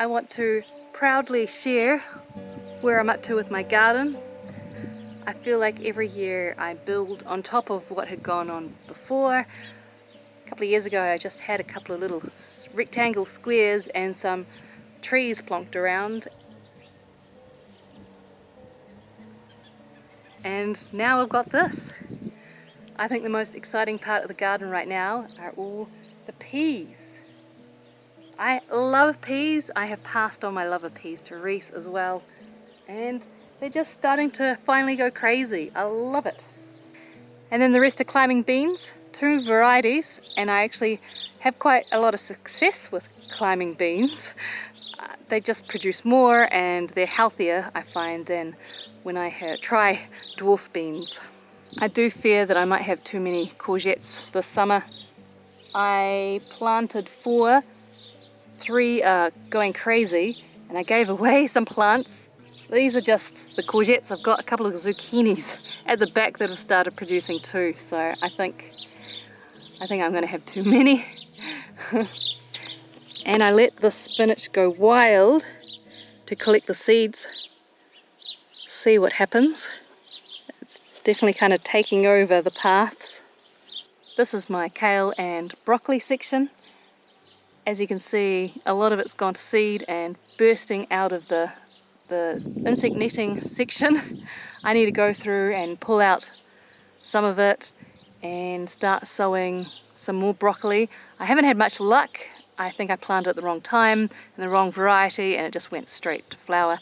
I want to proudly share where I'm up to with my garden. I feel like every year I build on top of what had gone on before. A couple of years ago I just had a couple of little rectangle squares and some trees plonked around. And now I've got this. I think the most exciting part of the garden right now are all the peas. I love peas. I have passed on my love of peas to Reese as well. And they're just starting to finally go crazy. I love it. And then the rest are climbing beans, 2 varieties, and I actually have quite a lot of success with climbing beans. They just produce more and they're healthier, I find, than when I try dwarf beans. I do fear that I might have too many courgettes this summer. I planted 4, 3 are going crazy, and I gave away some plants. These are just the courgettes. I've got a couple of zucchinis at the back that have started producing too, so I think I'm going to have too many. And I let the spinach go wild to collect the seeds, see what happens. It's definitely kind of taking over the paths. This is my kale and broccoli section. As you can see, a lot of it's gone to seed and bursting out of the insect netting section. I need to go through and pull out some of it and start sowing some more broccoli. I haven't had much luck. I think I planted at the wrong time and the wrong variety and it just went straight to flower.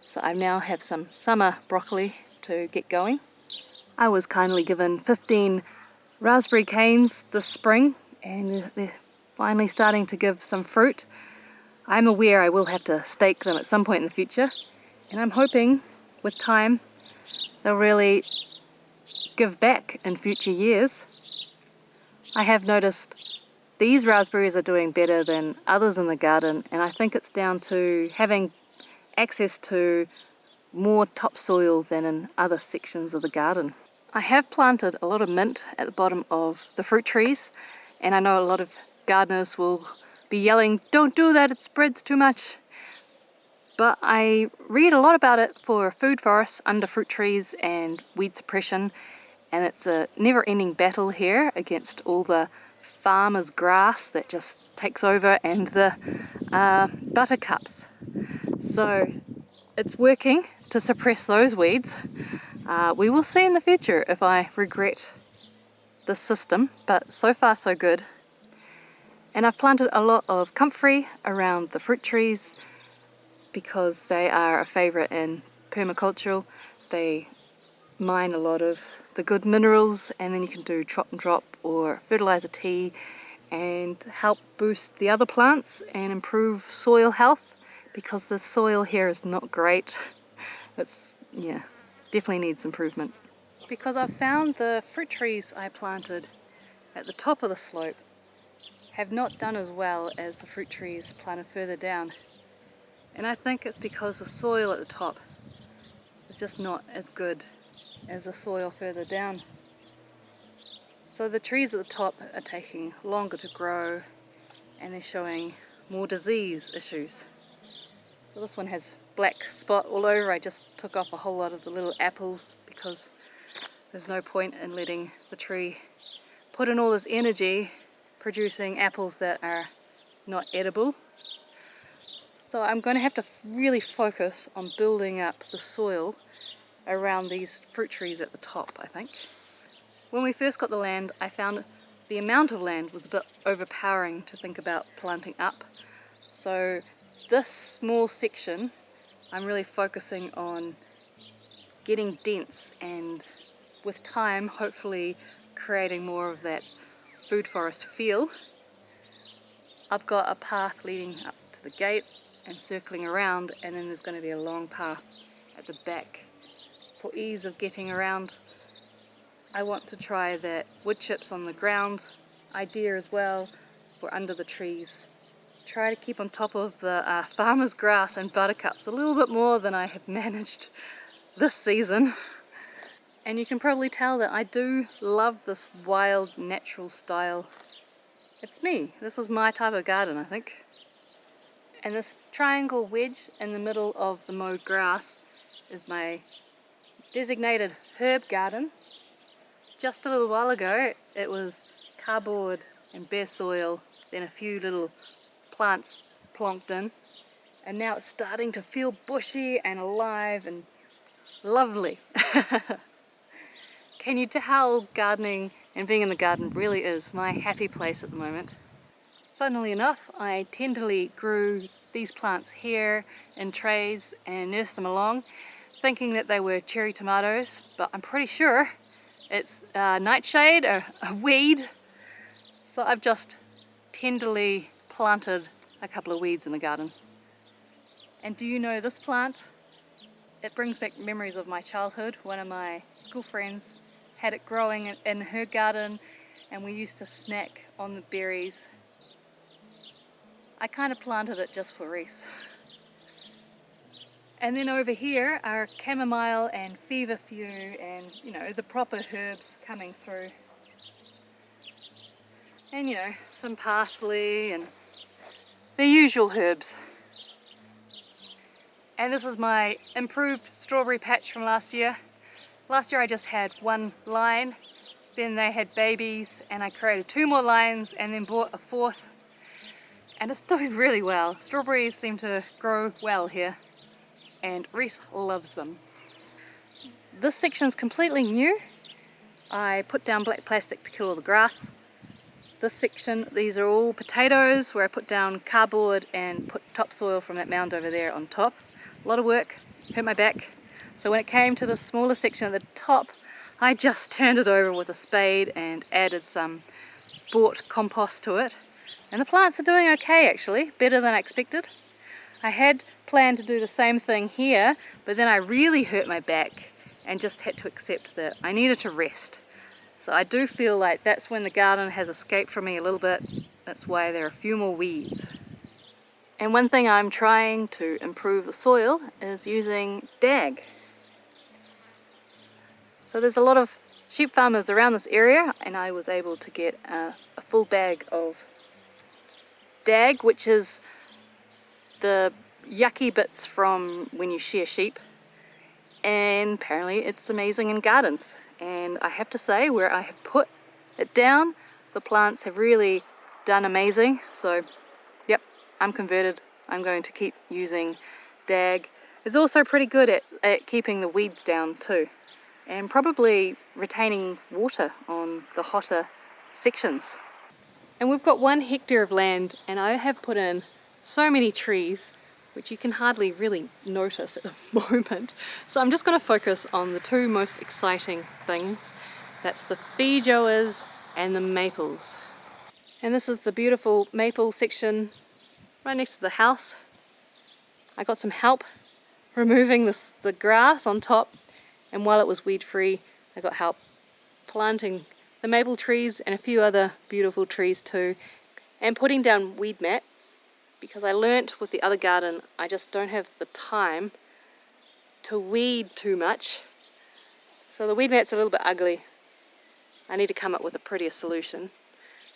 So I now have some summer broccoli to get going. I was kindly given 15 raspberry canes this spring and they're finally starting to give some fruit. I'm aware I will have to stake them at some point in the future, and I'm hoping with time they'll really give back in future years. I have noticed these raspberries are doing better than others in the garden, and I think it's down to having access to more topsoil than in other sections of the garden. I have planted a lot of mint at the bottom of the fruit trees, and I know a lot of gardeners will be yelling, "Don't do that, it spreads too much." But I read a lot about it for food forests under fruit trees and weed suppression, and it's a never-ending battle here against all the farmer's grass that just takes over and the buttercups. So it's working to suppress those weeds. We will see in the future if I regret this system, but so far so good. And I've planted a lot of comfrey around the fruit trees because they are a favourite in permaculture. They mine a lot of the good minerals, and then you can do chop and drop or fertiliser tea and help boost the other plants and improve soil health, because the soil here is not great. It's, definitely needs improvement. Because I've found the fruit trees I planted at the top of the slope have not done as well as the fruit trees planted further down. And I think it's because the soil at the top is just not as good as the soil further down. So the trees at the top are taking longer to grow and they're showing more disease issues. So this one has black spot all over. I just took off a whole lot of the little apples because there's no point in letting the tree put in all this energy producing apples that are not edible. So I'm going to have to really focus on building up the soil around these fruit trees at the top, I think. When we first got the land, I found the amount of land was a bit overpowering to think about planting up. So this small section, I'm really focusing on getting dense and with time, hopefully creating more of that food forest feel. I've got a path leading up to the gate and circling around, and then there's going to be a long path at the back for ease of getting around. I want to try that wood chips on the ground idea as well for under the trees. Try to keep on top of the farmer's grass and buttercups a little bit more than I have managed this season. And you can probably tell that I do love this wild, natural style. It's me. This is my type of garden, I think. And this triangle wedge in the middle of the mowed grass is my designated herb garden. Just a little while ago it was cardboard and bare soil, then a few little plants plonked in, and now it's starting to feel bushy and alive and lovely. Can you tell how gardening and being in the garden really is my happy place at the moment? Funnily enough, I tenderly grew these plants here in trays and nursed them along, thinking that they were cherry tomatoes, but I'm pretty sure it's nightshade, a weed. So I've just tenderly planted a couple of weeds in the garden. And do you know this plant? It brings back memories of my childhood. One of my school friends had it growing in her garden, and we used to snack on the berries. I kind of planted it just for Reese. And then over here are chamomile and feverfew and, you know, the proper herbs coming through. And, you know, some parsley and the usual herbs. And this is my improved strawberry patch from last year. Last year I just had one line, then they had babies, and I created 2 more lines and then bought a 4th. And it's doing really well. Strawberries seem to grow well here, and Reese loves them. This section's completely new. I put down black plastic to kill all the grass. This section, these are all potatoes where I put down cardboard and put topsoil from that mound over there on top. A lot of work, hurt my back. So when it came to the smaller section at the top, I just turned it over with a spade and added some bought compost to it. And the plants are doing okay actually, better than I expected. I had planned to do the same thing here, but then I really hurt my back and just had to accept that I needed to rest. So I do feel like that's when the garden has escaped from me a little bit. That's why there are a few more weeds. And one thing I'm trying to improve the soil is using Daag. So there's a lot of sheep farmers around this area, and I was able to get a full bag of Daag, which is the yucky bits from when you shear sheep. And apparently it's amazing in gardens. And I have to say, where I have put it down, the plants have really done amazing. So, yep, I'm converted. I'm going to keep using Daag. It's also pretty good at keeping the weeds down too, and probably retaining water on the hotter sections. And we've got 1 hectare of land, and I have put in so many trees, which you can hardly really notice at the moment. So I'm just going to focus on the 2 most exciting things. That's the feijoas and the maples. And this is the beautiful maple section right next to the house. I got some help removing the grass on top, and while it was weed free, I got help planting the maple trees and a few other beautiful trees too, and putting down weed mat, because I learnt with the other garden I just don't have the time to weed too much. So the weed mat's a little bit ugly. I need to come up with a prettier solution.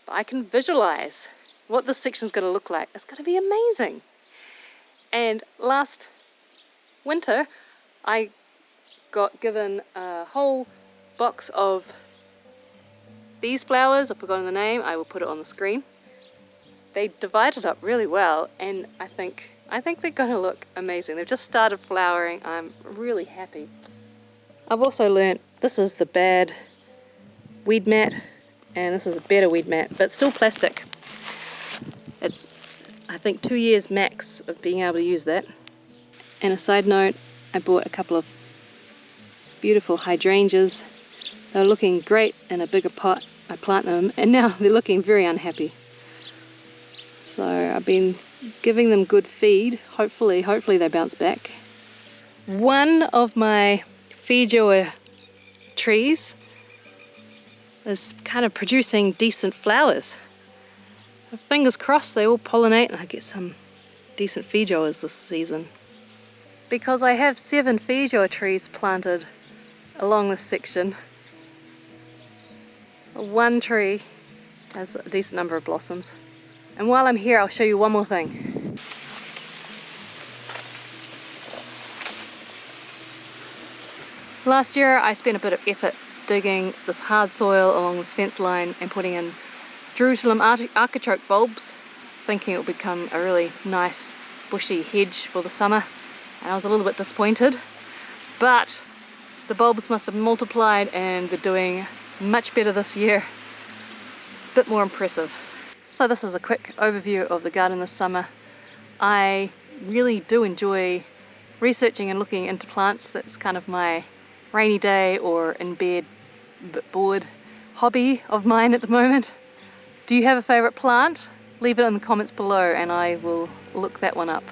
But I can visualize what this section's going to look like. It's going to be amazing. And last winter I got given a whole box of these flowers. I've forgotten the name. I will put it on the screen. They divided up really well, and I think they're going to look amazing. They've just started flowering. I'm really happy. I've also learnt this is the bad weed mat, and this is a better weed mat, but still plastic. It's, I think, 2 years max of being able to use that. And a side note, I bought a couple of beautiful hydrangeas. They were looking great in a bigger pot. I planted them, and now they're looking very unhappy. So I've been giving them good feed. Hopefully they bounce back. One of my feijoa trees is kind of producing decent flowers. Fingers crossed they all pollinate and I get some decent feijoas this season. Because I have 7 feijoa trees planted along this section, 1 tree has a decent number of blossoms. And while I'm here, I'll show you one more thing. Last year I spent a bit of effort digging this hard soil along this fence line and putting in Jerusalem artichoke bulbs, thinking it would become a really nice bushy hedge for the summer, and I was a little bit disappointed, but the bulbs must have multiplied and they're doing much better this year. A bit more impressive. So this is a quick overview of the garden this summer. I really do enjoy researching and looking into plants. That's kind of my rainy day or in bed, a bit bored hobby of mine at the moment. Do you have a favourite plant? Leave it in the comments below and I will look that one up.